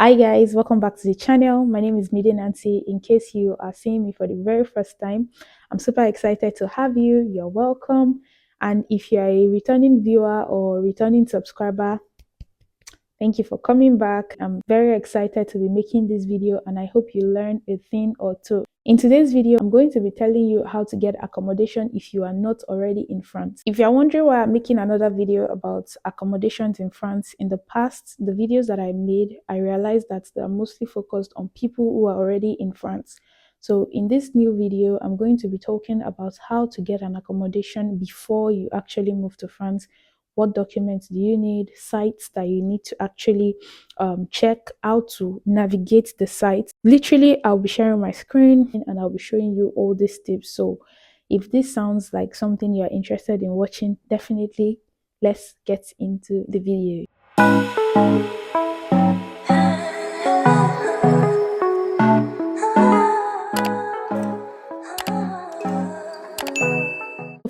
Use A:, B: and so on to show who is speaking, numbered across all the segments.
A: Hi guys, welcome back to the channel. My name is Midi Nancy. In case you are seeing me for the very first time, I'm super excited to have you. You're welcome. And if you're a returning viewer or returning subscriber, thank you for coming back. I'm very excited to be making this video and I hope you learn a thing or two. In today's video, I'm going to be telling you how to get accommodation if you are not already in France. If you're wondering why I'm making another video about accommodations in France, in the past, the videos that I made, I realized that they're mostly focused on people who are already in France. So in this new video, I'm going to be talking about how to get an accommodation before you actually move to France. What documents do you need, sites that you need to actually check, how to navigate the site. Literally, I'll be sharing my screen and I'll be showing you all these tips. So if this sounds like something you're interested in watching, definitely let's get into the video.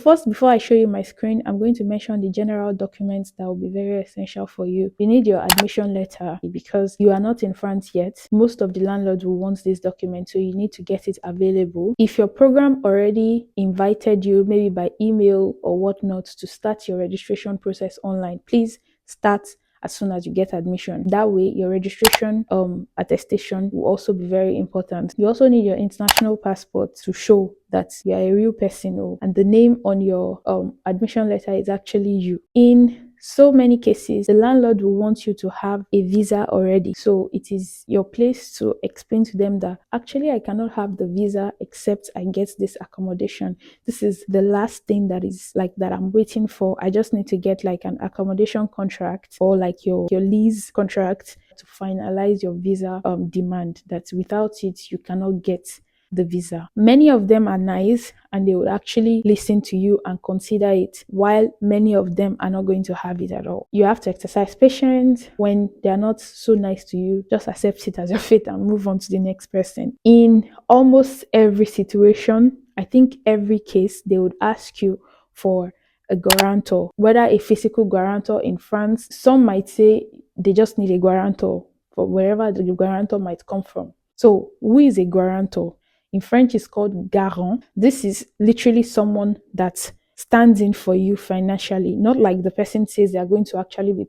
A: First, before I show you my screen, I'm going to mention the general documents that will be very essential for you. You need your admission letter because you are not in France yet. Most of the landlords will want this document, so you need to get it available. If your program already invited you, maybe by email or whatnot, to start your registration process online, please start as soon as you get admission. That way, your registration attestation will also be very important. You also need your international passport to show that you're a real person, and the name on your admission letter is actually you. In so many cases, the landlord will want you to have a visa already. So it is your place to explain to them that actually I cannot have the visa except I get this accommodation. This is the last thing that is like that I'm waiting for. I just need to get like an accommodation contract or like your lease contract to finalize your visa demand, that without it you cannot get the visa. Many of them are nice and they will actually listen to you and consider it, while many of them are not going to have it at all. You have to exercise patience. When they are not so nice to you, just accept it as your fate and move on to the next person. In almost every situation, I think every case, they would ask you for a guarantor, whether a physical guarantor in France. Some might say they just need a guarantor for wherever the guarantor might come from. So who is a guarantor? In French, it's called garant. This is literally someone that stands in for you financially. Not like the person says they are going to actually be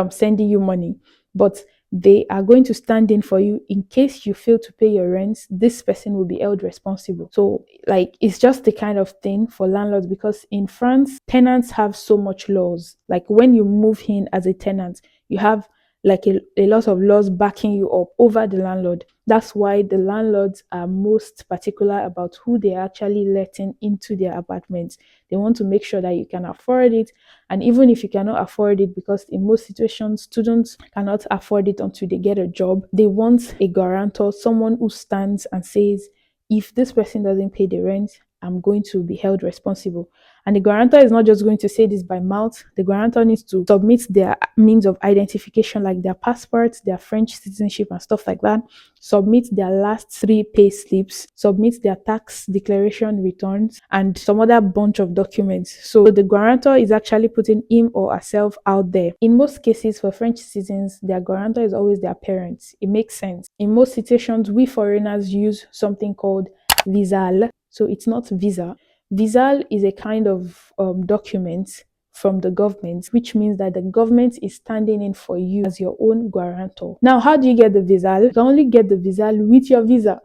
A: sending you money, but they are going to stand in for you in case you fail to pay your rent. This person will be held responsible. So like, it's just the kind of thing for landlords, because in France, tenants have so much laws. Like when you move in as a tenant, you have like a lot of laws backing you up over the landlord. That's why the landlords are most particular about who they are actually letting into their apartments. They want to make sure that you can afford it. And even if you cannot afford it, because in most situations, students cannot afford it until they get a job, they want a guarantor, someone who stands and says, if this person doesn't pay the rent, I'm going to be held responsible. And the guarantor is not just going to say this by mouth. The guarantor needs to submit their means of identification, like their passports, their French citizenship and stuff like that, submit their last 3 pay slips, submit their tax declaration returns, and some other bunch of documents. So the guarantor is actually putting him or herself out there. In most cases, for French citizens, their guarantor is always their parents. It makes sense. In most situations, we foreigners use something called A.V.L. So it's not visa. A.V.L is a kind of document from the government, which means that the government is standing in for you as your own guarantor. Now, how do you get the A.V.L? You can only get the A.V.L with your visa.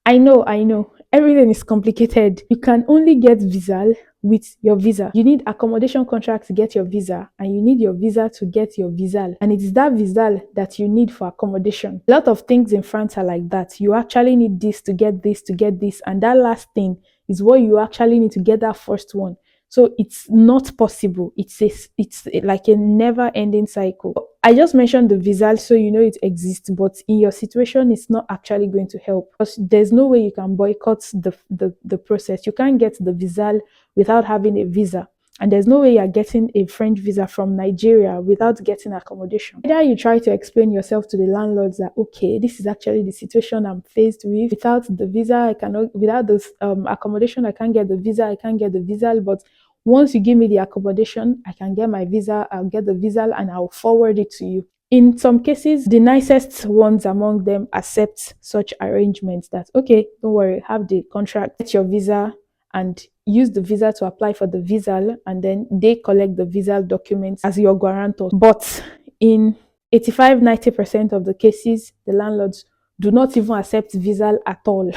A: I know, everything is complicated. You can only get A.V.L with your visa. You need accommodation contract to get your visa, and you need your visa to get your A.V.L. And it is that A.V.L that you need for accommodation. A lot of things in France are like that. You actually need this to get this, and that last thing is what you actually need to get that first one. So it's not possible. It's like a never-ending cycle. I just mentioned the A.V.L so you know it exists, but in your situation, it's not actually going to help, because there's no way you can boycott the process. You can't get the A.V.L without having a visa. And there's no way you're getting a French visa from Nigeria without getting accommodation. Either you try to explain yourself to the landlords that, okay, this is actually the situation I'm faced with. Without the visa, I cannot, without this accommodation, I can't get the visa, I can't get the visa. But once you give me the accommodation, I can get my visa, I'll get the visa and I'll forward it to you. In some cases, the nicest ones among them accept such arrangements that, okay, don't worry, have the contract, get your visa, and use the visa to apply for the visa, and then they collect the visa documents as your guarantor. But in 85-90% of the cases, the landlords do not even accept visa at all.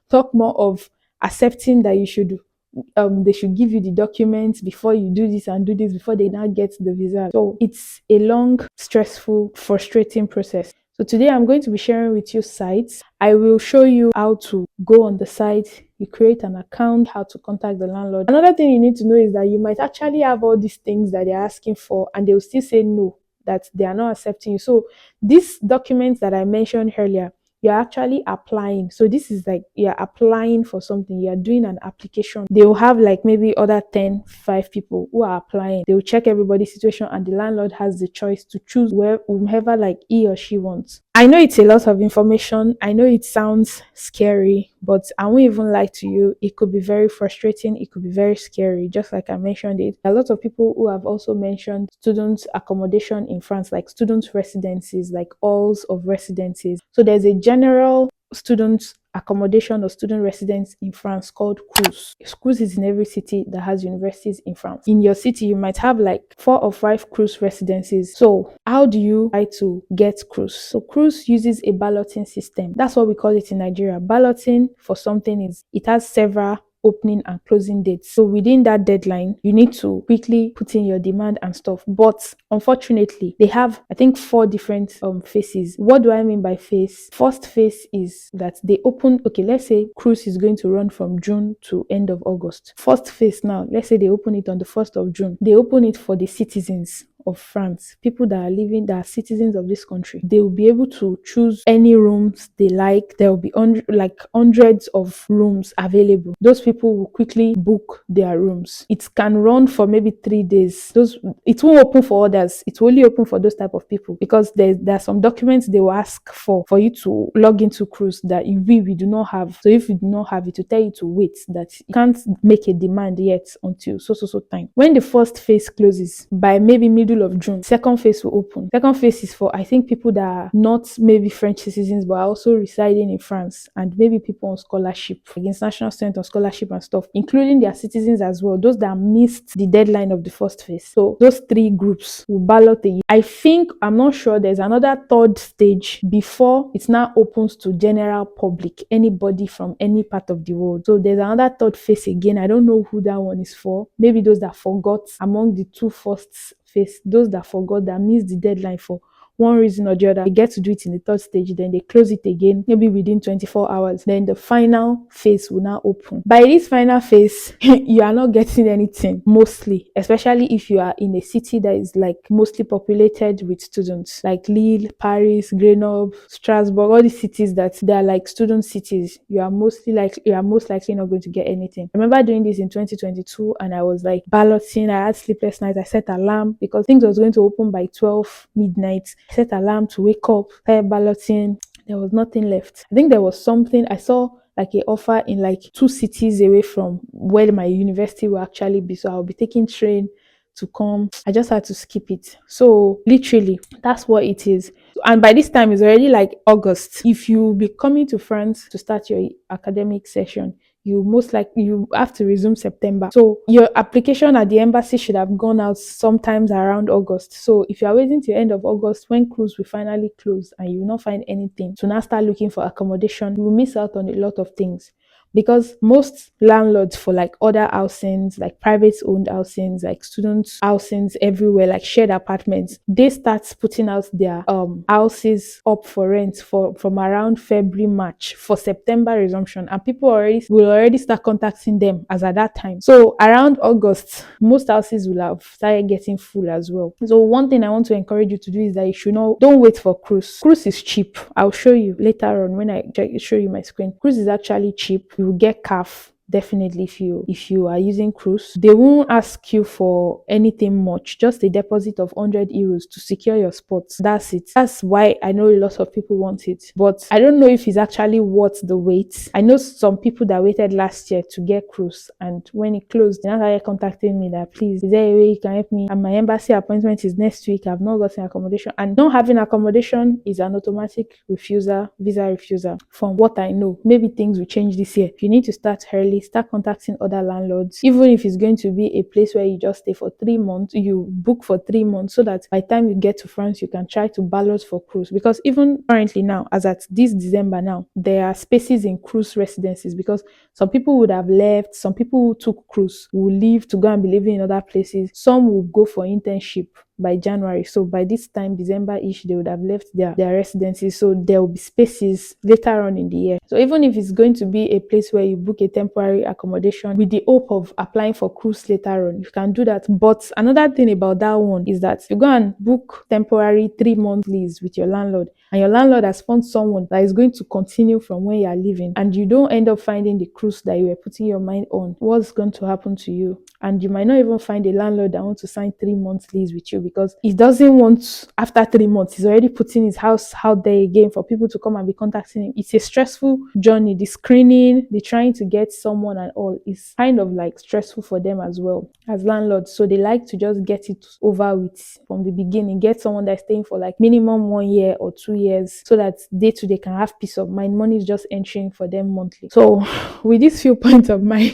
A: Talk more of accepting that you should they should give you the documents before you do this and do this before they now get the visa. So it's a long, stressful, frustrating process. So today I'm going to be sharing with you sites. I will show you how to go on the site, you create an account, how to contact the landlord. Another thing you need to know is that you might actually have all these things that they're asking for and they will still say no, that they are not accepting you. So these documents that I mentioned earlier, you're actually applying. So this is like you're applying for something, you're doing an application. They will have like maybe other 5 people who are applying. They will check everybody's situation and the landlord has the choice to choose whomever like he or she wants. I know it's a lot of information. I know it sounds scary, but I won't even lie to you. It could be very frustrating. It could be very scary, just like I mentioned it. A lot of people who have also mentioned student accommodation in France, like student residencies, like halls of residencies. So there's a general student accommodation or student residence in France called Crous. Crous is in every city that has universities in France. In your city, you might have like 4 or 5 Crous residencies. So how do you try to get Crous? So Crous uses a balloting system. That's what we call it in Nigeria. Balloting for something is, it has several opening and closing dates. So within that deadline, you need to quickly put in your demand and stuff. But unfortunately, they have, I think, 4 different phases. What do I mean by phase? First phase is that they open, okay, let's say Crous is going to run from June to end of August. First phase now, let's say they open it on the 1st of June. They open it for the citizens of France, people that are living, that are citizens of this country. They will be able to choose any rooms they like. There will be hundreds of rooms available. Those people will quickly book their rooms. It can run for maybe 3 days. It won't open for others. It will only open for those type of people because there are some documents they will ask for you to log into Crous that we do not have. So if you do not have it, to tell you to wait, that you can't make a demand yet until so time. When the first phase closes by maybe middle of June, second phase will open. Second phase is for, I think, people that are not maybe French citizens but are also residing in France, and maybe people on scholarship, like international students on scholarship and stuff, including their citizens as well, those that missed the deadline of the first phase. So those 3 groups will ballot I think, I'm not sure, there's another 3rd stage before it now opens to general public, anybody from any part of the world. So there's another 3rd phase again. I don't know who that one is for. Maybe those that forgot among the 2 first phase, those that forgot, that missed the deadline for one reason or the other, they get to do it in the 3rd stage, then they close it again, maybe within 24 hours. Then the final phase will now open. By this final phase, you are not getting anything, mostly, especially if you are in a city that is like mostly populated with students, like Lille, Paris, Grenoble, Strasbourg, all these cities that they are like student cities. You are most likely not going to get anything. I remember doing this in 2022 and I was like balloting. I had sleepless nights. I set alarm because things was going to open by 12 midnight. I set alarm to wake up, start balloting. There was nothing left. I think there was something I saw, like a offer in like 2 cities away from where my university will actually be. So I'll be taking train to come. I just had to skip it. So literally, that's what it is. And by this time, it's already like August. If you be coming to France to start your academic session, you have to resume September. So your application at the embassy should have gone out sometimes around August. So if you are waiting till end of August when Crous will finally close and you will not find anything to now start looking for accommodation, you will miss out on a lot of things. Because most landlords for like other housings, like private owned housings, like student housings everywhere, like shared apartments, they start putting out their houses up for rent from around February, March for September resumption, and people will already start contacting them as at that time. So around August, most houses will have started getting full as well. So one thing I want to encourage you to do is that don't wait for Crous. Crous is cheap. I'll show you later on when I show you my screen. Crous is actually cheap. You will get CAF definitely if you are using Crous. They won't ask you for anything much, just a deposit of 100 euros to secure your spots. That's it. That's why I know a lot of people want it, but I don't know if it's actually worth the wait. I know some people that waited last year to get Crous, and when it closed, they now started contacting me that, please, is there a way you can help me? And my embassy appointment is next week. I've not gotten accommodation, and not having accommodation is an automatic visa refuser from what I know. Maybe things will change this year. If you need to start early, start contacting other landlords. Even if it's going to be a place where you just stay for 3 months, you book for 3 months, so that by the time you get to France, you can try to ballot for Crous. Because even currently now, as at this December now, there are spaces in Crous residences, because some people would have left. Some people who took Crous will leave to go and be living in other places. Some will go for internship by January. So by this time, December-ish, they would have left their residences. So there will be spaces later on in the year. So even if it's going to be a place where you book a temporary accommodation with the hope of applying for Crous later on, you can do that. But another thing about that one is that you go and book temporary 3-month lease with your landlord, and your landlord has found someone that is going to continue from where you are living, and you don't end up finding the Crous that you were putting your mind on, what's going to happen to you? And you might not even find a landlord that wants to sign 3 months lease with you, because he doesn't want, after 3 months, he's already putting his house out there again for people to come and be contacting him. It's a stressful journey. The screening, the trying to get someone and all is kind of like stressful for them as well as landlords. So they like to just get it over with from the beginning, get someone that's staying for like minimum 1 year or 2 years, so that day to day can have peace of mind. Money is just entering for them monthly. So with these few points of mine,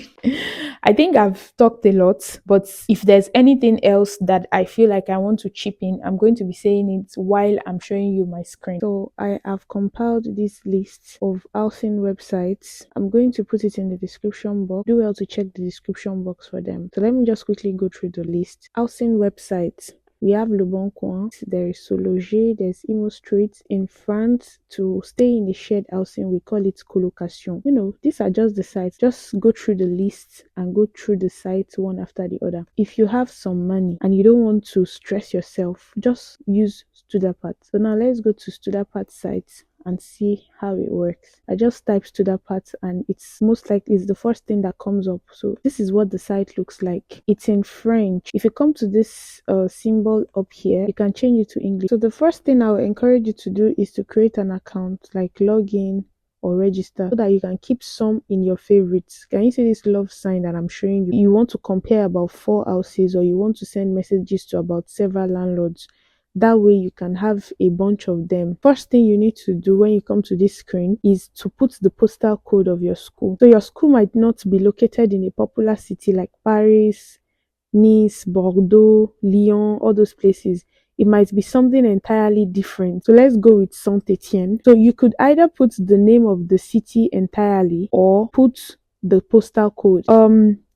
A: I think I've talked a lot, but if there's anything else that I feel like I want to chip in, I'm going to be saying it while I'm showing you my screen. So I have compiled this list of housing websites. I'm going to put it in the description box. Do well to check the description box for them. So let me just quickly go through the list. Housing websites. We have Leboncoin, there is Seloger, there's Immo Street. In France, to stay in the shared housing, we call it Colocation. You know, these are just the sites. Just go through the list and go through the sites one after the other. If you have some money and you don't want to stress yourself, just use Studcorp. So now let's go to Studcorp sites and see how it works. I just type Studcorp and it's most likely it's the first thing that comes up. So this is what the site looks like. It's in French. If you come to this symbol up here, you can change it to English. So the first thing I will encourage you to do is to create an account, like log in or register, so that you can keep some in your favorites. Can you see this love sign that I'm showing you? You want to compare about 4 houses, or you want to send messages to about several landlords. That way you can have a bunch of them. First thing you need to do when you come to this screen is to put the postal code of your school. So your school might not be located in a popular city like Paris, Nice, Bordeaux, Lyon, all those places. It might be something entirely different. So let's go with Saint-Etienne. So you could either put the name of the city entirely or put the postal code.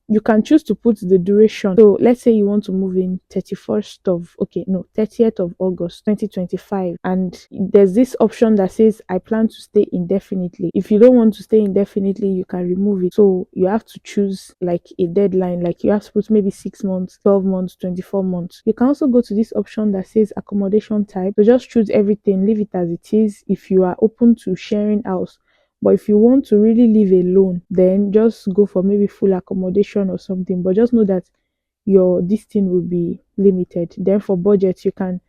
A: You can choose to put the duration. So let's say you want to move in 30th of August 2025, and there's this option that says I plan to stay indefinitely. If you don't want to stay indefinitely, you can remove it. So you have to choose like a deadline, like you have to put maybe 6 months, 12 months, 24 months. You can also go to this option that says accommodation type. So just choose everything, leave it as it is if you are open to sharing house. But if you want to really live alone, then just go for maybe full accommodation or something. But just know that your distance will be limited. Then for budget, you can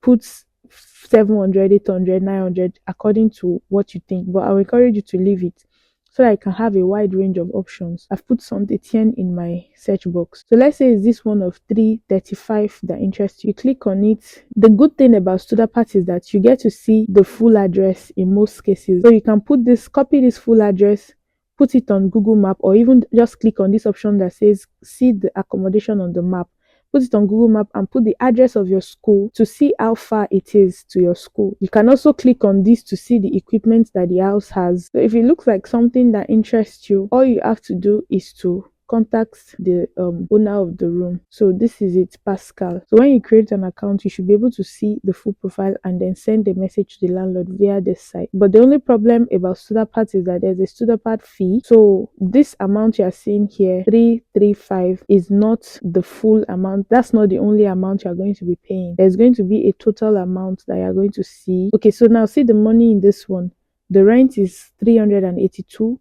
A: put 700, 800, 900 according to what you think. But I will encourage you to leave it so that I can have a wide range of options. I've put Saint-Etienne in my search box. So let's say it's this one of 335 that interests you. You click on it. The good thing about Studcorp is that you get to see the full address in most cases. So you can copy this full address, put it on Google Map, or even just click on this option that says see the accommodation on the map. Put it on Google Map and put the address of your school to see how far it is to your school. You can also click on this to see the equipment that the house has. So if it looks like something that interests you, all you have to do is to contact the owner of the room. So this is it, Pascal. So when you create an account, you should be able to see the full profile and then send a message to the landlord via this site. But the only problem about Studcorp is that there's a Studcorp fee. So this amount you are seeing here, 335, is not the full amount. That's not the only amount you are going to be paying. There's going to be a total amount that you are going to see. Okay, so now see the money in this one. The rent is 382.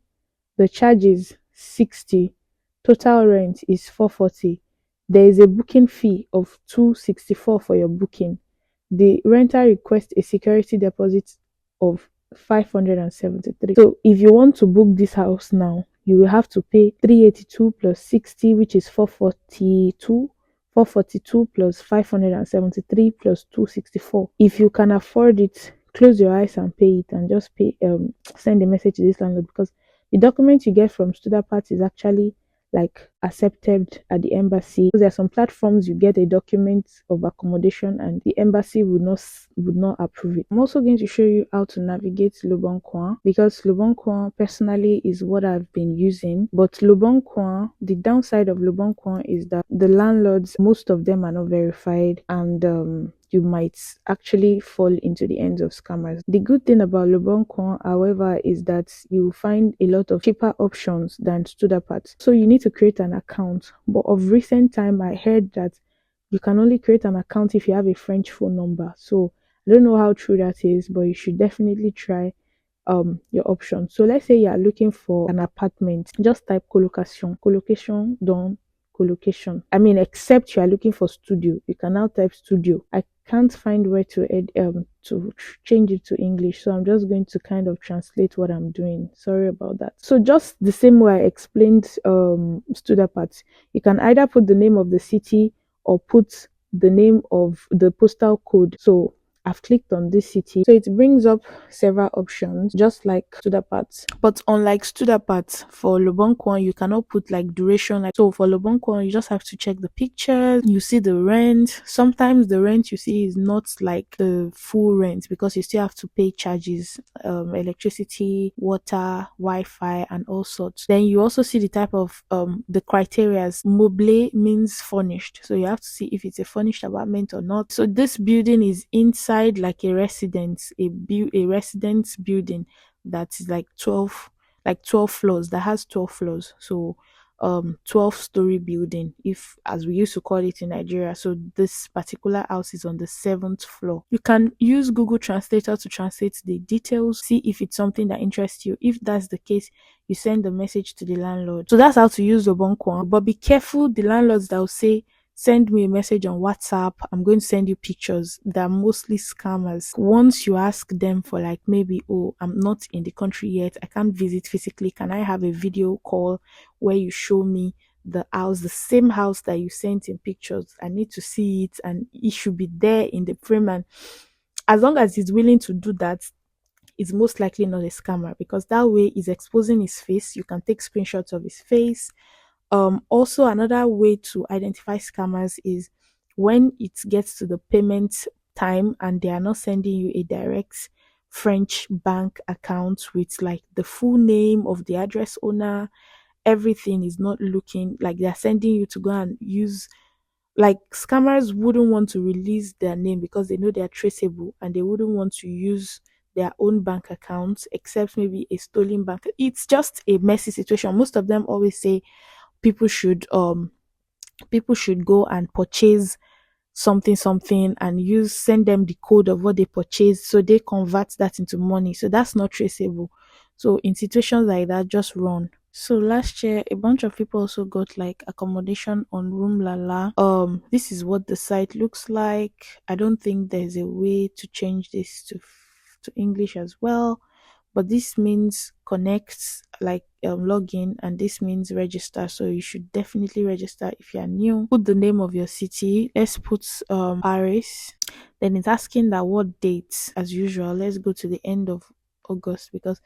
A: The charge is 60. Total rent is 440. There is a booking fee of 264 for your booking. The renter requests a security deposit of 573. So if you want to book this house now, you will have to pay 382 plus 60, which is 442. 442 plus 573 plus 264. If you can afford it, close your eyes and pay it, and just pay send a message to this landlord, because the document you get from Studapart is actually like accepted at the embassy. There are some platforms you get a document of accommodation and the embassy would not approve it. I'm also going to show you how to navigate Leboncoin, because Leboncoin personally is what I've been using. But Leboncoin, the downside of Leboncoin is that the landlords, most of them are not verified, and you might actually fall into the hands of scammers. The good thing about Leboncoin, however, is that you find a lot of cheaper options than Studapart. So you need to create an account. But of recent time, I heard that you can only create an account if you have a French phone number. So I don't know how true that is, but you should definitely try your options. So let's say you are looking for an apartment. Just type colocation done colocation. I mean, except you are looking for studio, you can now type studio. I can't find where to change it to English, so I'm just going to kind of translate what I'm doing. Sorry about that. So just the same way I explained Studapart, you can either put the name of the city or put the name of the postal code. So I've clicked on this city, so it brings up several options just like Studapart. But unlike Studapart, for Leboncoin you cannot put like duration. So for Leboncoin you just have to check the pictures, you see the rent. Sometimes the rent you see is not like the full rent, because you still have to pay charges, electricity, water, Wi-Fi, and all sorts. Then you also see the type of the criterias. Meublé means furnished, so you have to see if it's a furnished apartment or not. So this building is inside like a residence, a residence building that is like 12 floors, that has 12 floors. So 12-story building, if as we used to call it in Nigeria. So this particular house is on the 7th floor. You can use Google Translator to translate the details, see if it's something that interests you. If that's the case, you send a message to the landlord. So that's how to use Leboncoin. But be careful, the landlords that will say, send me a message on WhatsApp, I'm going to send you pictures. They're mostly scammers. Once you ask them for like maybe, oh, I'm not in the country yet, I can't visit physically, can I have a video call where you show me the house, the same house that you sent in pictures? I need to see it and it should be there in the frame. And as long as he's willing to do that, it's most likely not a scammer, because that way he's exposing his face. You can take screenshots of his face. Also, another way to identify scammers is when it gets to the payment time and they are not sending you a direct French bank account with like the full name of the address owner. Everything is not looking like they're sending you to go and use, like, scammers wouldn't want to release their name because they know they're traceable, and they wouldn't want to use their own bank accounts except maybe a stolen bank. It's just a messy situation. Most of them always say people should go and purchase something and send them the code of what they purchased, so they convert that into money. So that's not traceable. So in situations like that, just run. So last year a bunch of people also got like accommodation on Room Lala. This is what the site looks like. I don't think there's a way to change this to English as well, but this means connect, like login, and this means register. So you should definitely register if you are new. Put the name of your city. Let's put Paris. Then it's asking that what dates. As usual, let's go to the end of August, because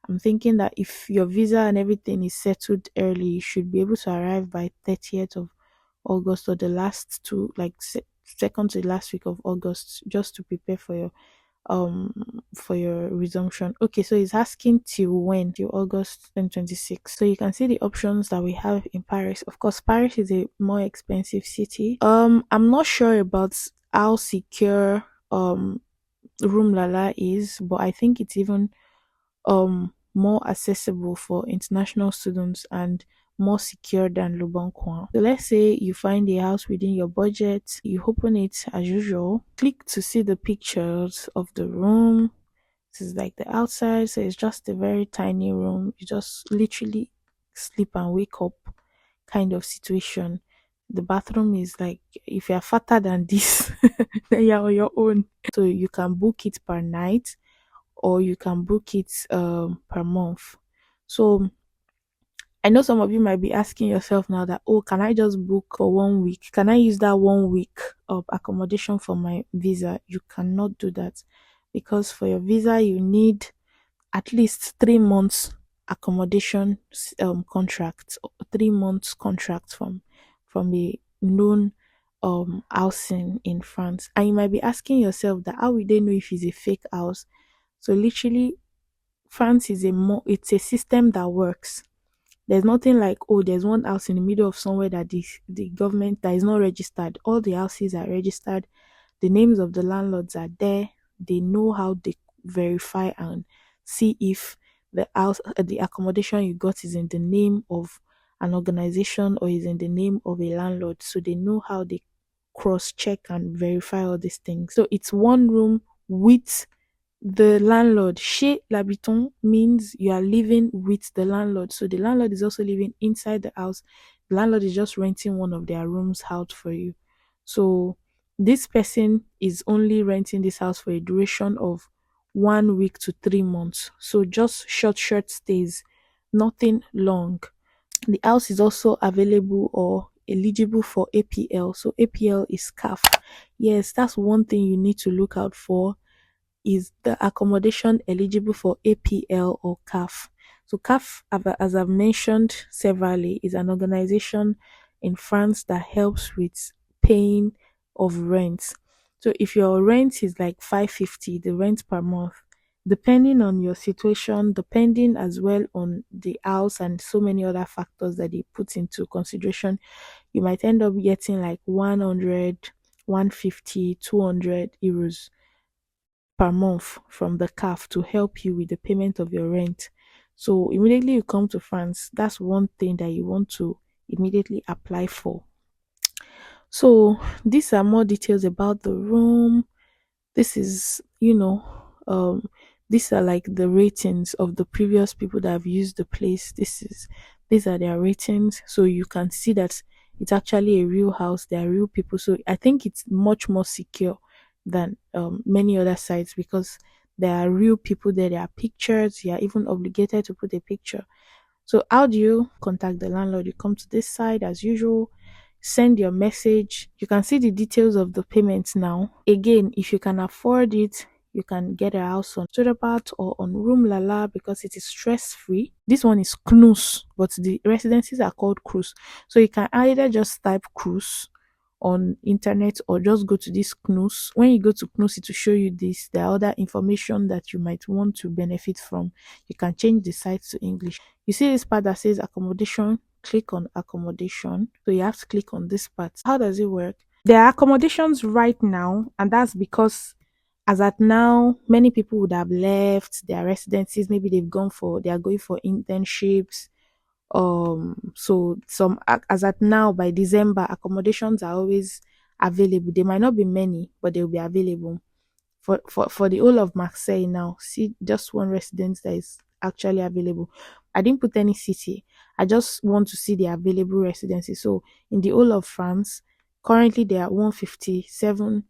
A: I'm thinking that if your visa and everything is settled early, you should be able to arrive by 30th of August, or the last two, like second to the last week of August, just to prepare for your resumption. Okay, so it's asking till when? Till August 2026. So you can see the options that we have in Paris. Of course, Paris is a more expensive city. I'm not sure about how secure Room Lala is, but I think it's even more accessible for international students and more secure than Leboncoin. So let's say you find a house within your budget, you open it as usual, click to see the pictures of the room. This is like the outside, so it's just a very tiny room. You just literally sleep and wake up kind of situation. The bathroom is like, if you're fatter than this, then you're on your own. So you can book it per night, or you can book it per month. So I know some of you might be asking yourself now that, oh, can I just book for 1 week? Can I use that 1 week of accommodation for my visa? You cannot do that, because for your visa, you need at least 3 months accommodation contract, 3 months contract from a known housing in France. And you might be asking yourself that, how will they know if it's a fake house? So literally, France is it's a system that works. There's nothing like, oh, there's one house in the middle of somewhere that the government that is not registered. All the houses are registered. The names of the landlords are there. They know how they verify and see if the house, the accommodation you got is in the name of an organization or is in the name of a landlord. So they know how they cross check and verify all these things. So it's one room with the landlord. Chez l'habitant means you are living with the landlord. So the landlord is also living inside the house. The landlord is just renting one of their rooms out for you. So this person is only renting this house for a duration of 1 week to 3 months. So just short stays, nothing long. The house is also available or eligible for APL. So APL is CAF. Yes, that's one thing you need to look out for. Is the accommodation eligible for APL or CAF? So CAF, as I've mentioned severally, is an organization in France that helps with paying of rent. So if your rent is like 550, the rent per month, depending on your situation, depending as well on the house and so many other factors that they put into consideration, you might end up getting like 100, 150, 200 euros per month from the CAF to help you with the payment of your rent. So immediately you come to France, that's one thing that you want to immediately apply for. So these are more details about the room. This is, these are like the ratings of the previous people that have used the place. These are their ratings. So you can see that it's actually a real house. There are real people. So I think it's much more secure than many other sites, because there are real people there. There are pictures. You are even obligated to put a picture. So how do you contact the landlord? You come to this side as usual, send your message. You can see the details of the payments now. Again, if you can afford it, you can get a house on Studcorp or on Room Lala, because it is stress-free. This one is Crous, but the residencies are called Crous. So you can either just type Crous on internet or just go to this Crous. When you go to Crous, it will show you this. There are other information that you might want to benefit from. You can change the site to English. You see this part that says accommodation? Click on accommodation. So you have to click on this part. How does it work? There are accommodations right now, and that's because as at now, many people would have left their residencies. Maybe they are going for internships. So some, as at now, by December, accommodations are always available. They might not be many, but they will be available for the whole of Marseille now. See, just one residence that is actually available. I didn't put any city. I just want to see the available residences. So in the whole of France, currently there are 157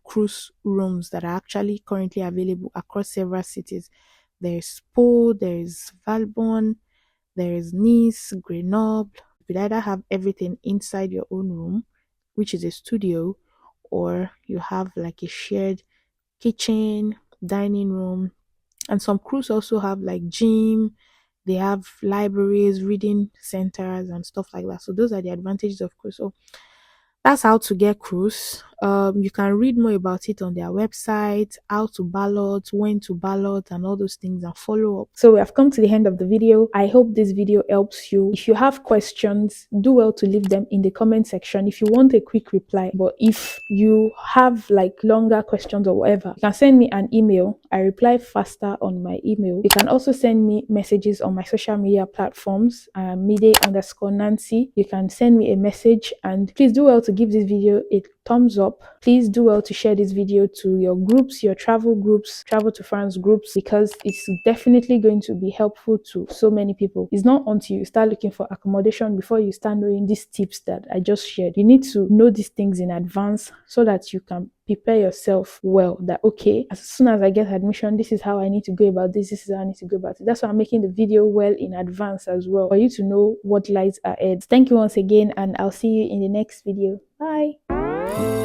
A: cruise rooms that are actually currently available across several cities. There is Pau, there is Valbonne, there is Nice, Grenoble. You could either have everything inside your own room, which is a studio, or you have like a shared kitchen, dining room, and some cruise also have like gym. They have libraries, reading centers, and stuff like that. So those are the advantages of cruise. So that's how to get Crous. You can read more about it on their website, how to ballot, when to ballot, and all those things, and follow up. So we have come to the end of the video. I hope this video helps you. If you have questions, do well to leave them in the comment section if you want a quick reply. But if you have like longer questions or whatever, you can send me an email. I reply faster on my email. You can also send me messages on my social media platforms, Mide_Nancy. You can send me a message, and please do well to give this video a thumbs up. Please do well to share this video to your groups, your travel groups, travel to France groups, because it's definitely going to be helpful to so many people. It's not until you start looking for accommodation before you start knowing these tips that I just shared. You need to know these things in advance so that you can prepare yourself well, that okay, as soon as I get admission, this is how I need to go about this is how I need to go about it. That's why I'm making the video well in advance as well, for you to know what lies ahead. Thank you once again, and I'll see you in the next video. Bye.